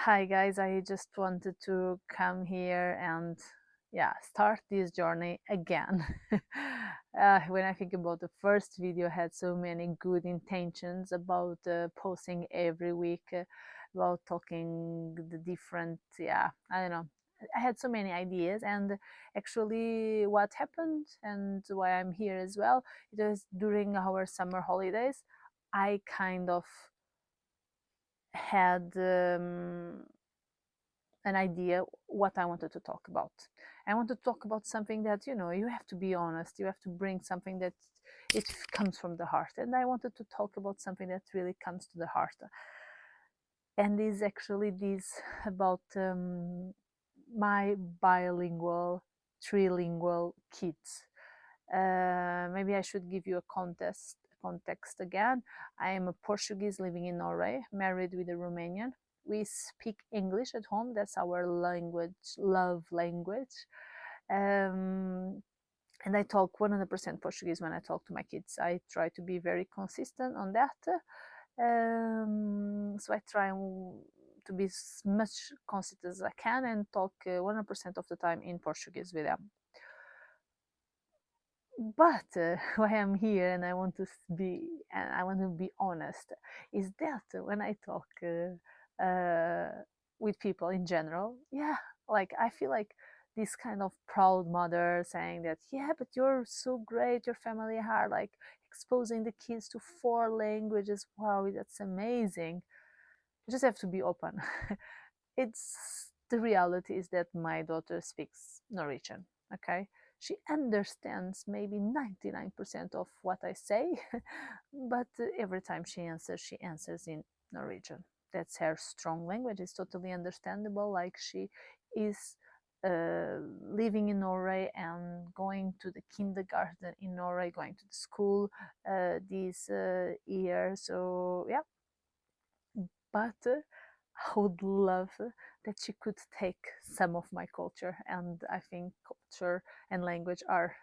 Hi guys, I just wanted to come here and start this journey again. When I think about the first video, I had so many good intentions about posting every week, about talking the different, I don't know. I had so many ideas, and actually, what happened and why I'm here as well, it was during our summer holidays. I kind of had an idea what I wanted to talk about. I want to talk about something that, you have to be honest, you have to bring something that it comes from the heart. And I wanted to talk about something that really comes to the heart. And is actually this about my bilingual, trilingual kids. Maybe I should give you a context again. I am a Portuguese living in Norway, married with a Romanian. We speak English at home. That's our language, love language. And I talk 100% Portuguese when I talk to my kids. I try to be very consistent on that. So I try to be as much consistent as I can and talk 100% of the time in Portuguese with them. But why I'm here and I want to be honest is that when I talk with people in general, like I feel like this kind of proud mother saying that, yeah, but you're so great, your family are like exposing the kids to 4 languages. Wow, that's amazing. You just have to be open. It's the reality is that my daughter speaks Norwegian. Okay, she understands maybe 99% of what I say, but every time she answers in Norwegian. That's her strong language. It's totally understandable. Like she is living in Norway and going to the kindergarten in Norway, going to the school this year. So yeah, but I would love that she could take some of my culture, and I think culture and language are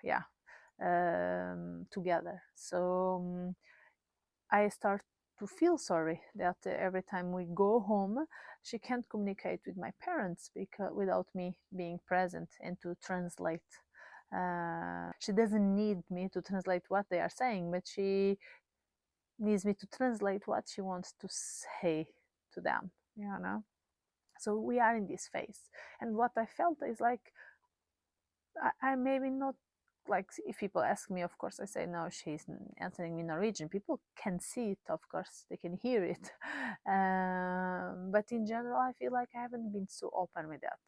together. So I start to feel sorry that every time we go home, she can't communicate with my parents because without me being present and to translate. She doesn't need me to translate what they are saying, but she needs me to translate what she wants to say to them, so we are in this phase, and what I felt is like I maybe not, like if people ask me, of course I say no, she's answering me in Norwegian. People can see it, of course they can hear it. But in general I feel like I haven't been so open with that.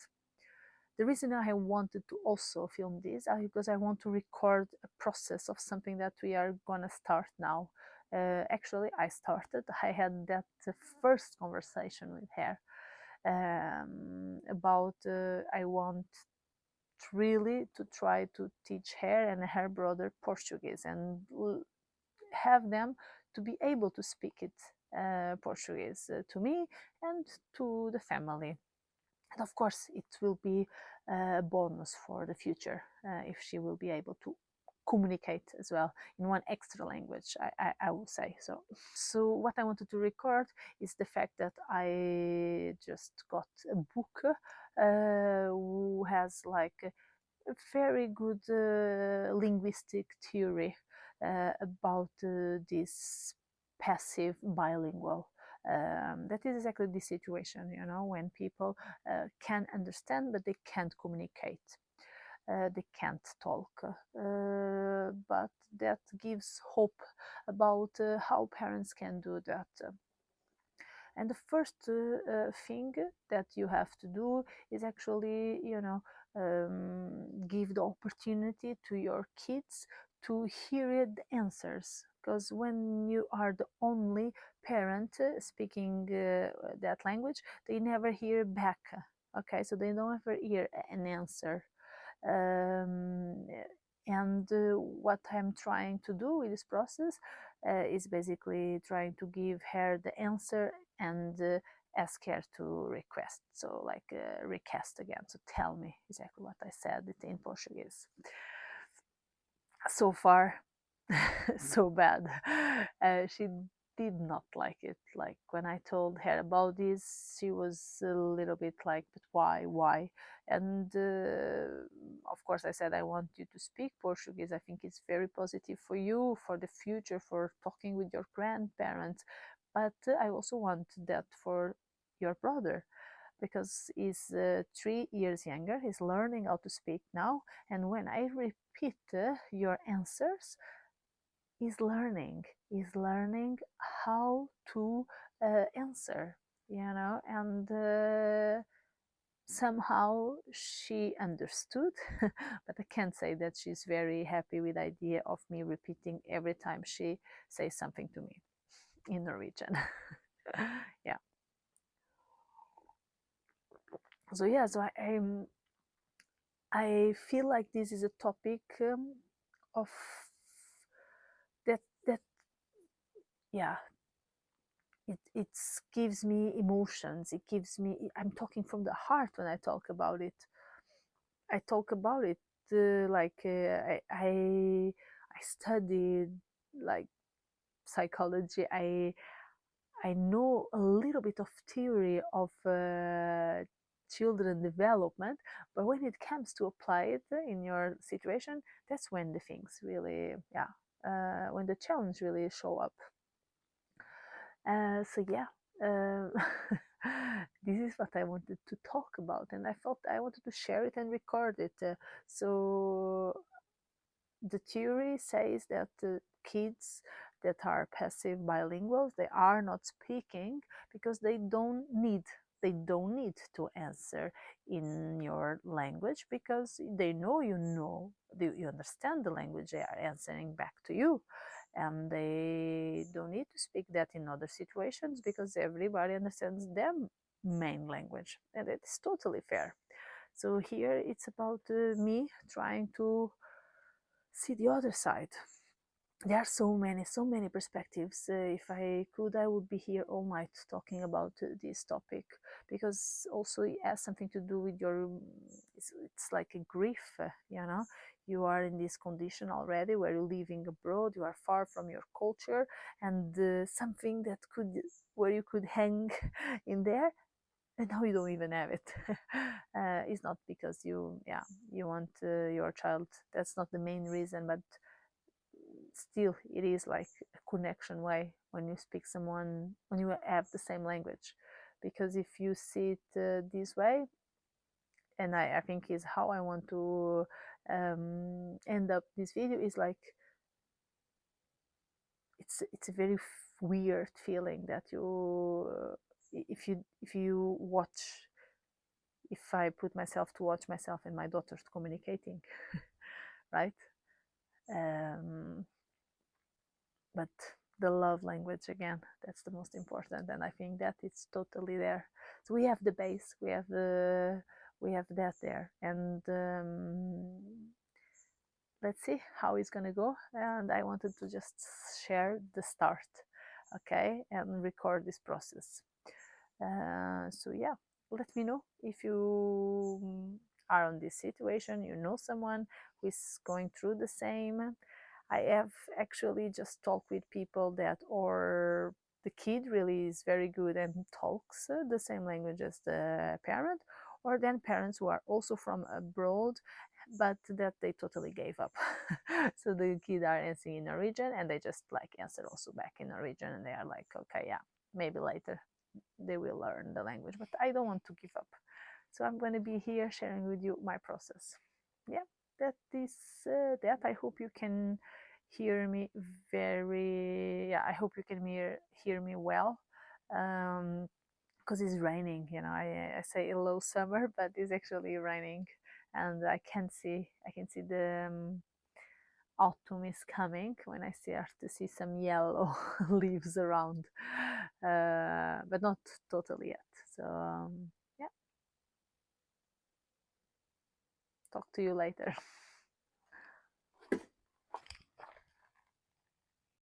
The reason I wanted to also film this is because I want to record a process of something that we are gonna start now. Actually, I had that first conversation with her about I want really to try to teach her and her brother Portuguese and have them to be able to speak it Portuguese to me and to the family. And of course, it will be a bonus for the future if she will be able to communicate as well in one extra language, I will say. So what I wanted to record is the fact that I just got a book who has like a very good linguistic theory about this passive bilingual. That is exactly the situation, when people can understand but they can't communicate. They can't talk, but that gives hope about how parents can do that. And the first thing that you have to do is actually, give the opportunity to your kids to hear the answers. Because when you are the only parent speaking that language, they never hear back. Okay, so they don't ever hear an answer. Um, and what I'm trying to do with this process is basically trying to give her the answer and ask her to request. So, like, recast again. So, tell me exactly what I said in Portuguese. So far, so bad. She did not like it. Like when I told her about this, she was a little bit like, but why? And of course, I said, I want you to speak Portuguese. I think it's very positive for you, for the future, for talking with your grandparents. But I also want that for your brother, because he's 3 years younger. He's learning how to speak now. And when I repeat your answers, is learning how to answer, and somehow she understood. But I can't say that she's very happy with the idea of me repeating every time she says something to me in Norwegian. Yeah. So yeah, so I feel like this is a topic of that yeah, it gives me emotions. It gives me, I'm talking from the heart when I talk about it. I talk about it like I studied like psychology. I know a little bit of theory of children development, but when it comes to apply it in your situation, that's when the things really, yeah, when the challenge really show up. So yeah, this is what I wanted to talk about, and I felt I wanted to share it and record it. So the theory says that kids that are passive bilinguals, they are not speaking because they don't need to answer in your language, because they know you understand the language they are answering back to you, and they don't need to speak that in other situations because everybody understands their main language, and it's totally fair. So here it's about me trying to see the other side. There are so many perspectives. If I could, I would be here all night talking about this topic, because also it has something to do with your, it's like a grief, you are in this condition already where you're living abroad, you are far from your culture, and something that could, where you could hang in there, and now you don't even have it. It's not because you want your child, that's not the main reason, but still it is like a connection way when you speak someone, when you have the same language. Because if you see it this way, and I think is how I want to end up this video, is like it's a very weird feeling that you if you watch, if I put myself to watch myself and my daughters communicating, right? um, but the love language, again, that's the most important, and I think that it's totally there. So we have the base, we have that there, and let's see how it's gonna go. And I wanted to just share the start, okay, and record this process. So yeah, let me know if you are on this situation, you know someone who is going through the same. I have actually just talked with people that, or the kid really is very good and talks the same language as the parent, or then parents who are also from abroad, but that they totally gave up. So the kids are answering in Norwegian, and they just like answer also back in Norwegian, and they are like, okay, yeah, maybe later they will learn the language, but I don't want to give up. So I'm going to be here sharing with you my process. Yeah, that is that. I hope you can hear me yeah, I hope you can hear me well, because it's raining. I say hello summer, but it's actually raining, and I can see the autumn is coming when I start to see some yellow leaves around, but not totally yet. So yeah, talk to you later.